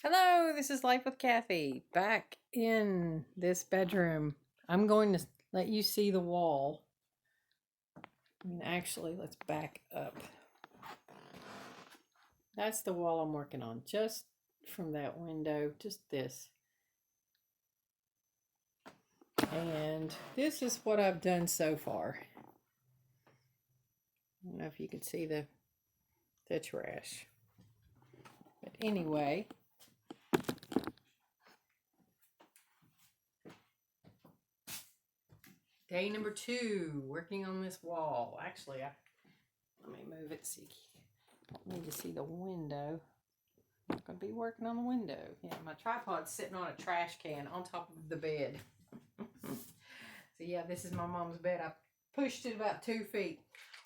Hello, this is Life with Kathy. Back in this bedroom. I'm going to let you see the wall. Actually, let's back up. That's the wall I'm working on, just from that window, just this. And this is what I've done so far. I don't know if you can see the trash. But anyway, day number 2, working on this wall. Actually, let me move it so you need to see the window. I'm not going to be working on the window. Yeah, my tripod's sitting on a trash can on top of the bed. So yeah, this is my mom's bed. I pushed it about 2 feet.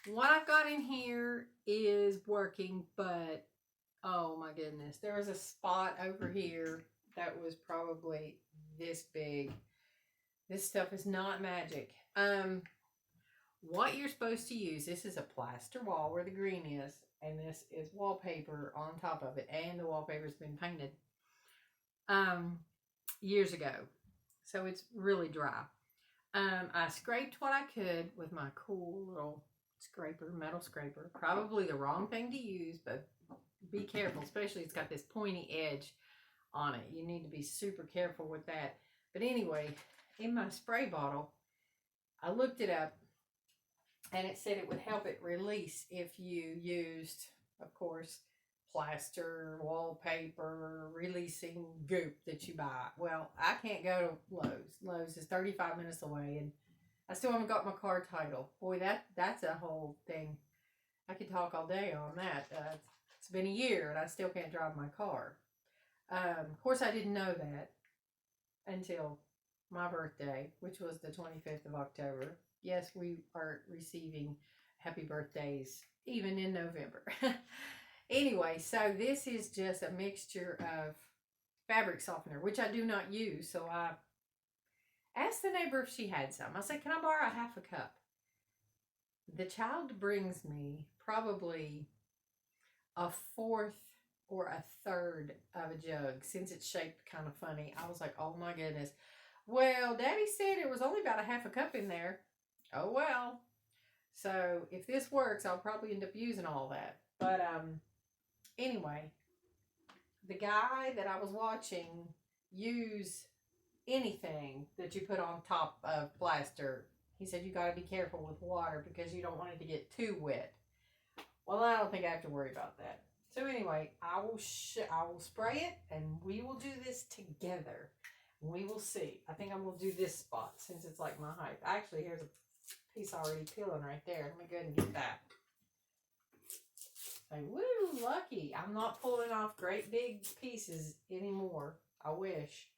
What I've got in here is working, but oh my goodness. There was a spot over here that was probably this big. This stuff is not magic. What you're supposed to use, this is a plaster wall where the green is, and this is wallpaper on top of it, and the wallpaper's been painted years ago, so it's really dry. I scraped what I could with my cool little scraper, metal scraper. Probably the wrong thing to use, but be careful, especially it's got this pointy edge on it. You need to be super careful with that. But anyway, in my spray bottle, I looked it up and it said it would help it release if you used, of course, plaster, wallpaper, releasing goop that you buy. Well, I can't go to Lowe's. Lowe's is 35 minutes away, and I still haven't got my car title. Boy, that's a whole thing. I could talk all day on that. It's been a year, and I still can't drive my car. Of course, I didn't know that until my birthday, which was the 25th of October. Yes, we are receiving happy birthdays even in November. Anyway, so this is just a mixture of fabric softener, which I do not use. So I asked the neighbor if she had some. I said, "Can I borrow a half a cup?" The child brings me probably a fourth or a third of a jug since it's shaped kind of funny. I was like, oh my goodness. Well, Daddy said it was only about a half a cup in there. Oh well. So if this works, I'll probably end up using all that. But anyway, the guy that I was watching use anything that you put on top of plaster, he said you got to be careful with water because you don't want it to get too wet. Well, I don't think I have to worry about that. So anyway, I will spray it and we will do this together. We will see. I think I'm going to do this spot since it's like my height. Actually, here's a piece already peeling right there. Let me go ahead and get that. Like, woo, lucky. I'm not pulling off great big pieces anymore. I wish.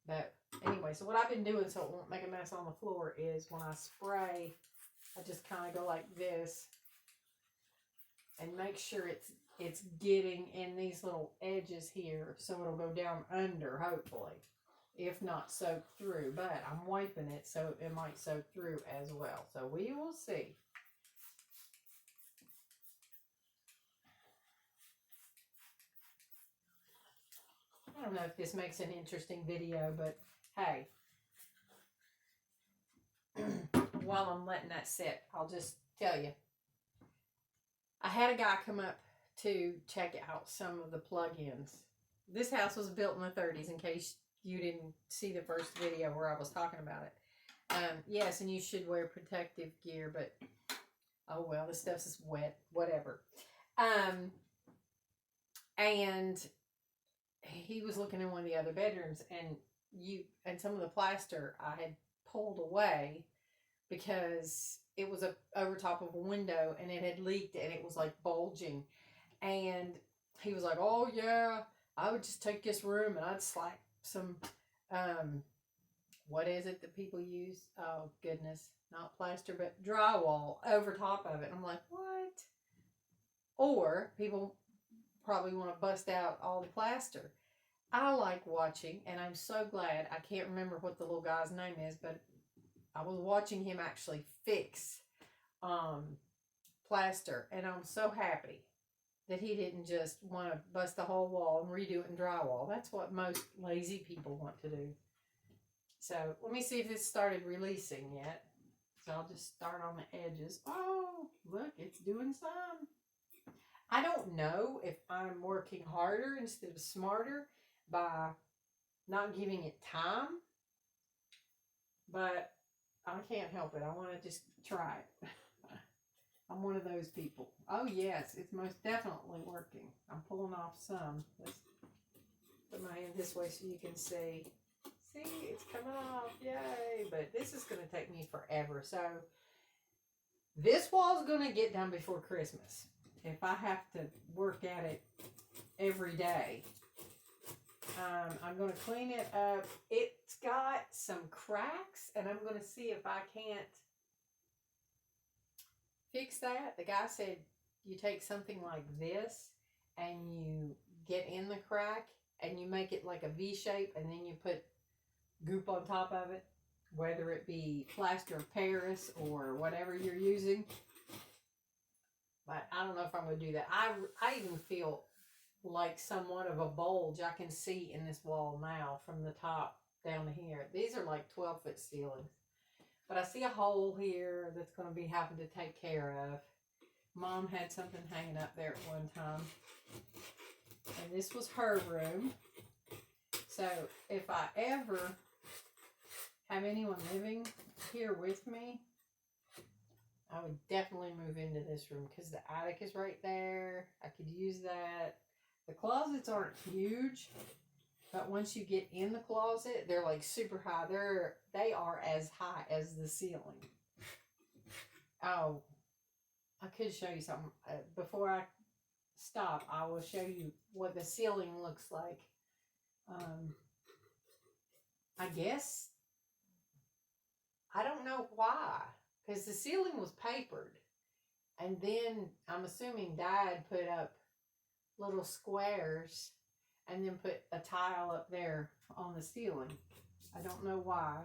But anyway, so what I've been doing so it won't make a mess on the floor is when I spray, I just kind of go like this and make sure it's getting in these little edges here so it'll go down under, hopefully. If not soak through. But I'm wiping it so it might soak through as well. So we will see. I don't know if this makes an interesting video, but hey, while I'm letting that sit, I'll just tell you. I had a guy come up to check out some of the plug-ins. This house was built in the 30s, in case you didn't see the first video where I was talking about it. Yes, and you should wear protective gear, but oh well, this stuff is wet, whatever. And he was looking in one of the other bedrooms, and some of the plaster I had pulled away because it was over top of a window and it had leaked and it was like bulging. And he was like, "Oh yeah, I would just take this room and I'd slap some what is it that people use? Oh goodness, not plaster but drywall over top of it." And I'm like, "What?" Or people probably want to bust out all the plaster. I like watching, and I'm so glad. I can't remember what the little guy's name is, but I was watching him actually fix plaster, and I'm so happy that he didn't just want to bust the whole wall and redo it in drywall. That's what most lazy people want to do. So let me see if it's started releasing yet. So I'll just start on the edges. Oh, look, it's doing some. I don't know if I'm working harder instead of smarter by not giving it time, but I can't help it. I want to just try it. I'm one of those people. Oh, yes, it's most definitely working. I'm pulling off some. Let's put my hand this way so you can see. See, it's coming off. Yay. But this is going to take me forever. So this wall is going to get done before Christmas. If I have to work at it every day. I'm going to clean it up. It's got some cracks, and I'm going to see if I can't fix that. The guy said you take something like this and you get in the crack and you make it like a V shape, and then you put goop on top of it, whether it be plaster of Paris or whatever you're using. But I don't know if I'm going to do that. I even feel like somewhat of a bulge I can see in this wall now from the top down to here. These are like 12-foot ceilings. But I see a hole here that's going to be having to take care of. Mom had something hanging up there at one time. And this was her room. So if I ever have anyone living here with me, I would definitely move into this room because the attic is right there. I could use that. The closets aren't huge, but once you get in the closet, they're like super high. They are as high as the ceiling. Oh, I could show you something. Before I stop, I will show you what the ceiling looks like. I guess, I don't know why, because the ceiling was papered. And then I'm assuming Dad put up little squares and then put a tile up there on the ceiling. I don't know why.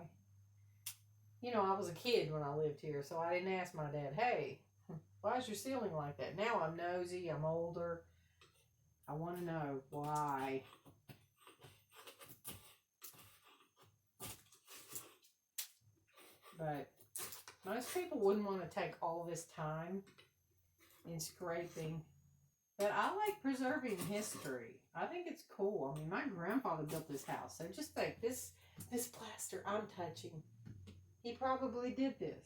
You know, I was a kid when I lived here, so I didn't ask my dad, hey, why is your ceiling like that? Now I'm nosy, I'm older. I want to know why. But most people wouldn't want to take all this time in scraping. But I like preserving history. I think it's cool. I mean, my grandfather built this house. So just think, this plaster I'm touching, he probably did this.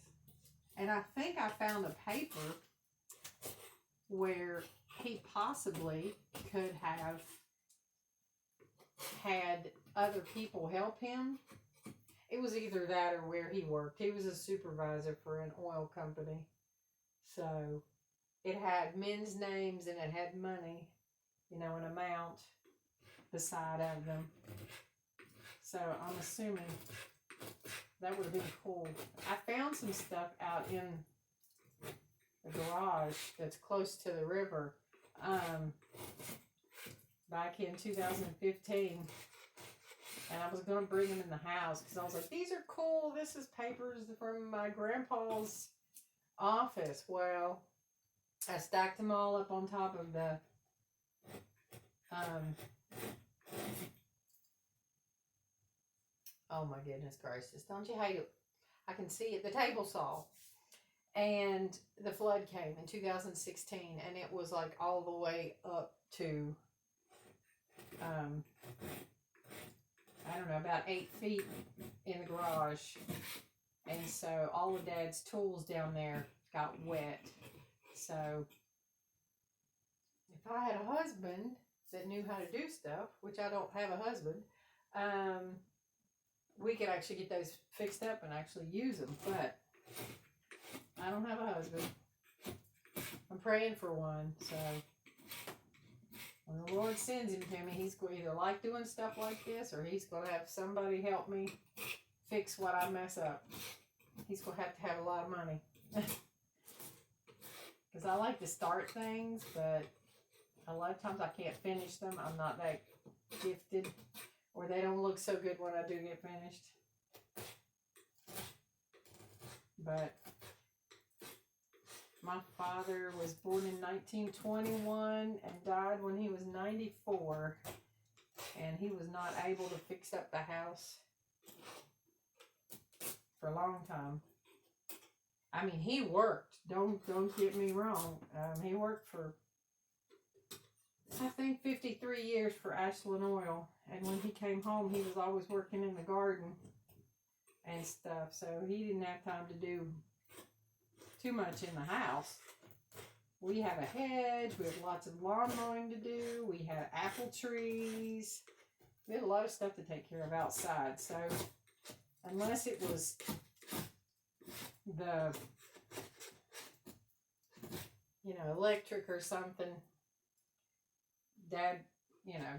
And I think I found a paper where he possibly could have had other people help him. It was either that or where he worked. He was a supervisor for an oil company. So it had men's names and it had money, you know, an amount beside of them. So I'm assuming that would have been cool. I found some stuff out in the garage that's close to the river back in 2015. And I was going to bring them in the house because I was like, these are cool. This is papers from my grandpa's office. Well, I stacked them all up on top of the oh my goodness gracious, don't you hate it? I can see it, the table saw. And the flood came in 2016 and it was like all the way up to I don't know, about 8 feet in the garage. And so all of Dad's tools down there got wet. So if I had a husband that knew how to do stuff, which I don't have a husband, we could actually get those fixed up and actually use them. But I don't have a husband. I'm praying for one. So when the Lord sends him to me, he's going to either like doing stuff like this or he's going to have somebody help me fix what I mess up. He's going to have a lot of money. Because I like to start things, but a lot of times I can't finish them. I'm not that gifted, or they don't look so good when I do get finished. But My father was born in 1921 and died when he was 94. And he was not able to fix up the house for a long time. I mean, he worked. Don't get me wrong. He worked for, I think, 53 years for Ashland Oil. And when he came home, he was always working in the garden and stuff. So he didn't have time to do too much in the house. We have a hedge. We have lots of lawn mowing to do. We had apple trees. We had a lot of stuff to take care of outside. So unless it was the, electric or something, Dad,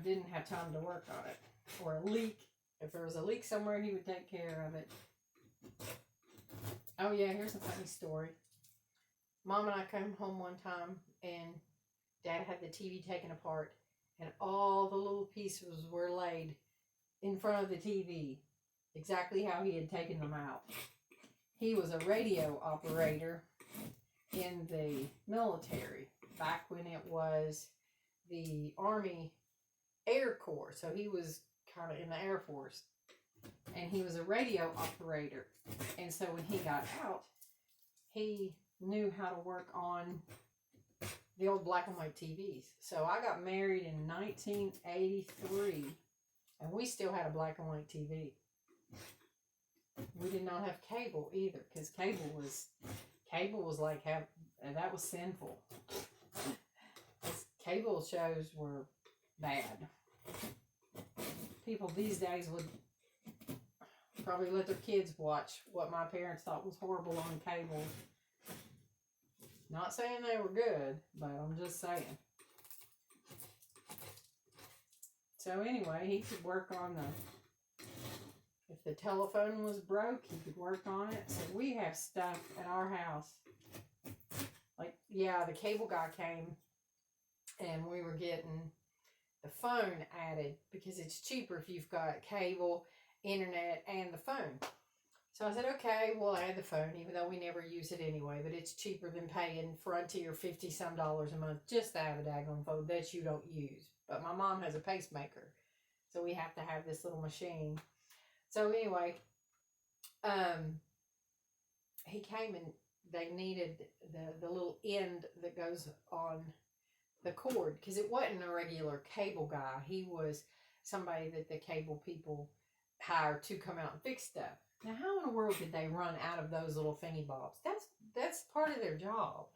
didn't have time to work on it. Or a leak. If there was a leak somewhere, he would take care of it. Oh yeah, here's a funny story. Mom and I came home one time and Dad had the TV taken apart and all the little pieces were laid in front of the TV, exactly how he had taken them out. He was a radio operator in the military back when it was the Army Air Corps. So he was kind of in the Air Force. And he was a radio operator. And so when he got out, he knew how to work on the old black and white TVs. So I got married in 1983, and we still had a black and white TV. We did not have cable either, because cable was like, that was sinful. Cable shows were bad. People these days would probably let their kids watch what my parents thought was horrible on cable. Not saying they were good, but I'm just saying. So anyway, he could work on if the telephone was broke, he could work on it. So we have stuff at our house. Like, yeah, the cable guy came and we were getting the phone added because it's cheaper if you've got cable, internet, and the phone. So I said, okay, we'll add the phone, even though we never use it anyway, but it's cheaper than paying Frontier $50-some a month just to have a daggone phone that you don't use. But my mom has a pacemaker, so we have to have this little machine. So anyway, he came and they needed the little end that goes on the cord, because it wasn't a regular cable guy. He was somebody that the cable people hire to come out and fix stuff. Now, how in the world did they run out of those little thingy bobs? That's part of their job.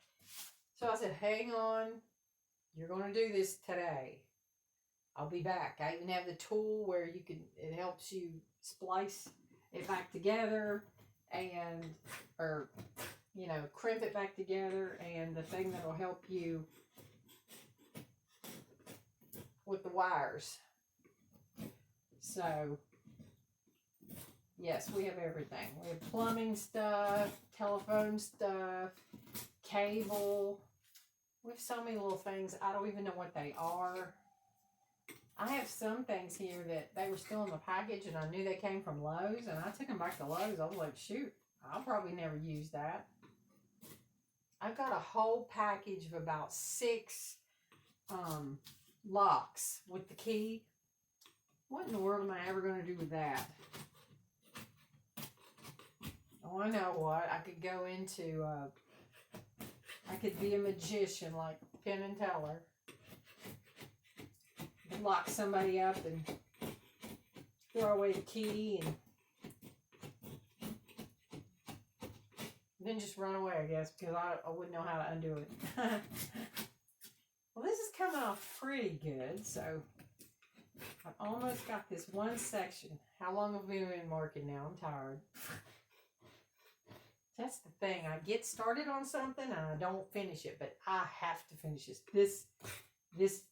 So I said, hang on, you're going to do this today. I'll be back. I even have the tool where it helps you splice it back together or crimp it back together, and the thing that will help you with the wires. So yes, we have everything. We have plumbing stuff, telephone stuff, cable. We have so many little things. I don't even know what they are. I have some things here that they were still in the package and I knew they came from Lowe's, and I took them back to Lowe's. I was like, shoot, I'll probably never use that. I've got a whole package of about 6 locks with the key. What in the world am I ever going to do with that? Oh, I know what. I could go into, I could be a magician like Penn and Teller. Lock somebody up and throw away the key and then just run away, I guess, because I wouldn't know how to undo it. Well, this is coming off pretty good, so I've almost got this one section. How long have we been working now? I'm tired. That's the thing. I get started on something and I don't finish it, but I have to finish this. This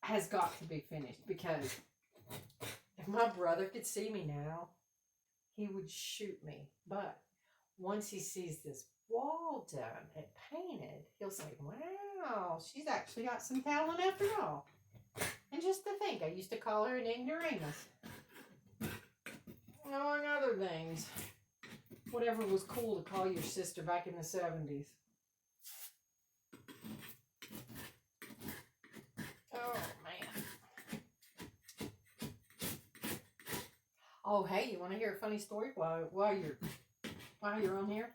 has got to be finished, because if my brother could see me now, he would shoot me. But once he sees this wall done and painted, he'll say, wow, she's actually got some talent after all. And just to think, I used to call her an ignoramus. Among other things. Whatever was cool to call your sister back in the 70s. Oh, hey, you want to hear a funny story while you're on here?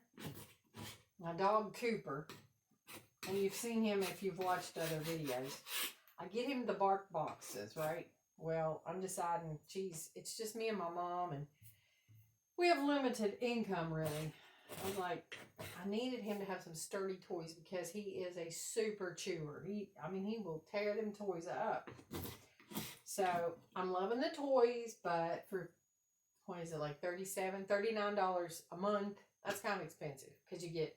My dog Cooper, and you've seen him if you've watched other videos. I get him the bark boxes, right? Well, I'm deciding, geez, it's just me and my mom, and we have limited income, really. I was like, I needed him to have some sturdy toys because he is a super chewer. He will tear them toys up. So I'm loving the toys, but for, what is it, like $39 a month? That's kind of expensive because you get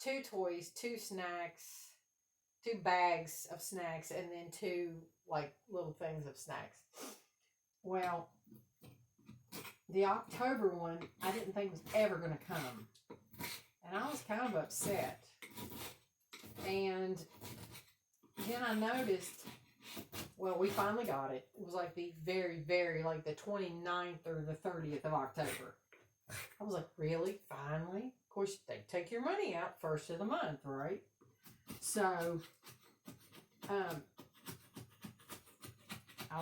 2 toys, 2 snacks, 2 bags of snacks, and then 2 like little things of snacks. Well, the October one I didn't think was ever going to come, and I was kind of upset. And then I noticed, well, we finally got it. It was like the very, like the 29th or the 30th of October. I was like, really? Finally? Of course, they take your money out first of the month, right? So, I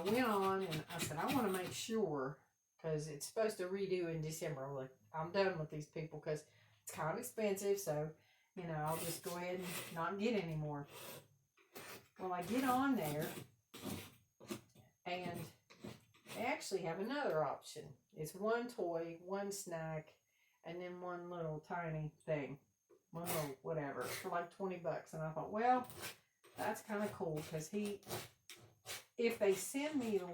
went on and I said, I want to make sure, because it's supposed to redo in December. I'm like, I'm done with these people because it's kind of expensive. So, I'll just go ahead and not get any more. Well, I get on there, and they actually have another option. It's 1 toy, 1 snack, and then 1 little tiny thing. 1 little whatever for like $20. And I thought, well, that's kind of cool because if they send me the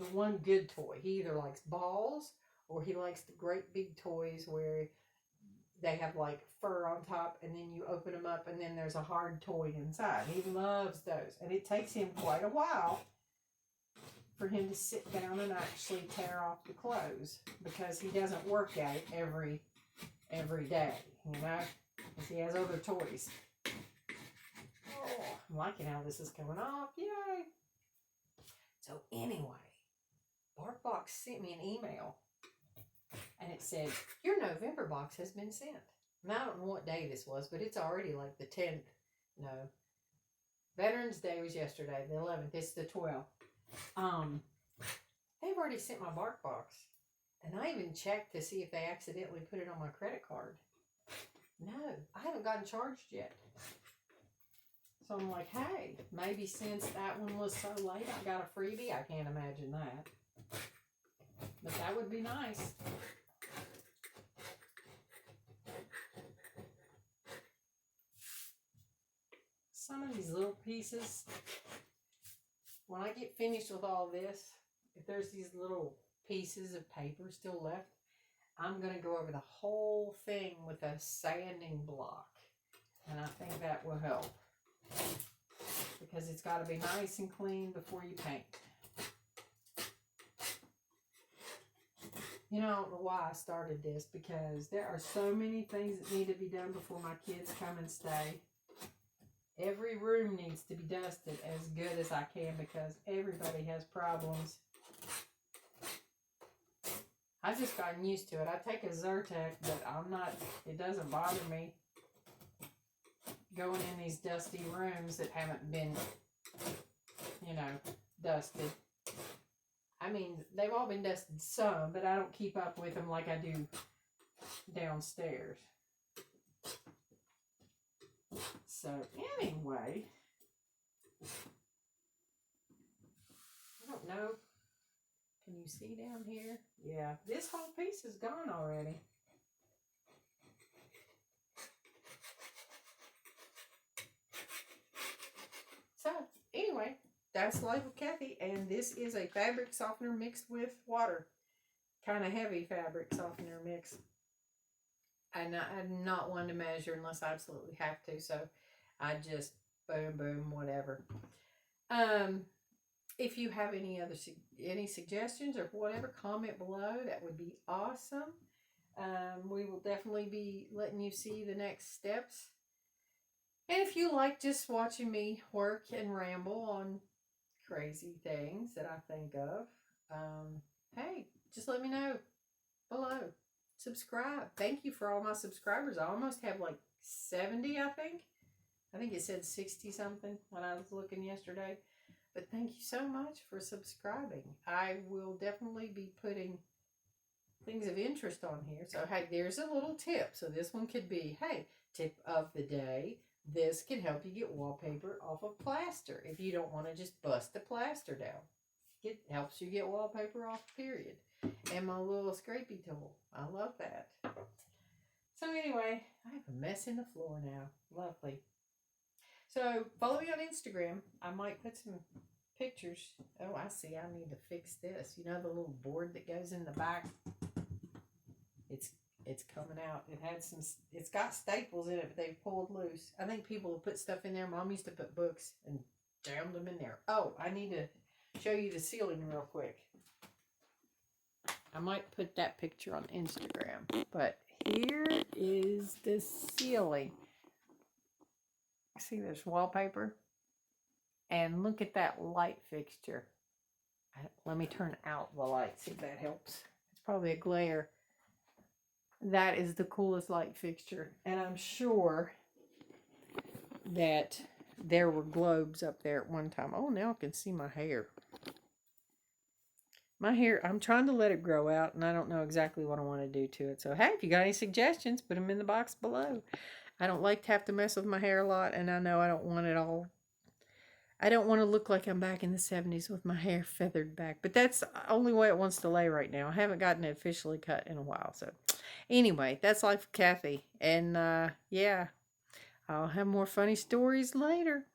one good toy, he either likes balls or he likes the great big toys where they have like fur on top and then you open them up and then there's a hard toy inside. He loves those. And it takes him quite a while for him to sit down and actually tear off the clothes because he doesn't work out every day, because he has other toys. Oh, I'm liking how this is coming off. Yay! So anyway, BarkBox sent me an email and it said, your November box has been sent. And I don't know what day this was, but it's already like the 10th. No. Veterans Day was yesterday, the 11th. It's the 12th. They've already sent my BarkBox. And I even checked to see if they accidentally put it on my credit card. No, I haven't gotten charged yet. So I'm like, hey, maybe since that one was so late, I got a freebie. I can't imagine that. But that would be nice. Some of these little pieces, when I get finished with all this, if there's these little pieces of paper still left, I'm going to go over the whole thing with a sanding block. And I think that will help. Because it's got to be nice and clean before you paint. I don't know why I started this, because there are so many things that need to be done before my kids come and stay. Every room needs to be dusted as good as I can because everybody has problems. I've just gotten used to it. I take a Zyrtec, but it doesn't bother me going in these dusty rooms that haven't been, dusted. They've all been dusted some, but I don't keep up with them like I do downstairs. So, anyway, I don't know. Can you see down here? Yeah, this whole piece is gone already. So, anyway, that's Life with Kathy, and this is a fabric softener mixed with water. Kind of heavy fabric softener mix. I'm not one to measure unless I absolutely have to, so I just boom, whatever. If you have any suggestions or whatever, comment below. That would be awesome. We will definitely be letting you see the next steps. And if you like just watching me work and ramble on crazy things that I think of, hey, just let me know below. Subscribe. Thank you for all my subscribers. I almost have like 70, I think. I think it said 60 something when I was looking yesterday. But thank you so much for subscribing. I will definitely be putting things of interest on here. So, hey, there's a little tip. So, this one could be, hey, tip of the day. This can help you get wallpaper off of plaster if you don't want to just bust the plaster down. It helps you get wallpaper off, period. And my little scrapey tool. I love that. So anyway, I have a mess in the floor now. Lovely. So follow me on Instagram. I might put some pictures. Oh, I see. I need to fix this. You know the little board that goes in the back? It's coming out. It's got staples in it, but they've pulled loose. I think people will put stuff in there. Mom used to put books and jammed them in there. Oh, I need to show you the ceiling real quick. I might put that picture on Instagram, but here is the ceiling. See, there's wallpaper, and look at that light fixture. Let me turn out the light, see if that helps. It's probably a glare. That is the coolest light fixture, and I'm sure that there were globes up there at one time. Oh, now I can see my hair. My hair, I'm trying to let it grow out, and I don't know exactly what I want to do to it. So, hey, if you got any suggestions, put them in the box below. I don't like to have to mess with my hair a lot, and I know I don't want it all. I don't want to look like I'm back in the 70s with my hair feathered back. But that's the only way it wants to lay right now. I haven't gotten it officially cut in a while. So, anyway, that's Life with Kathy. And, yeah, I'll have more funny stories later.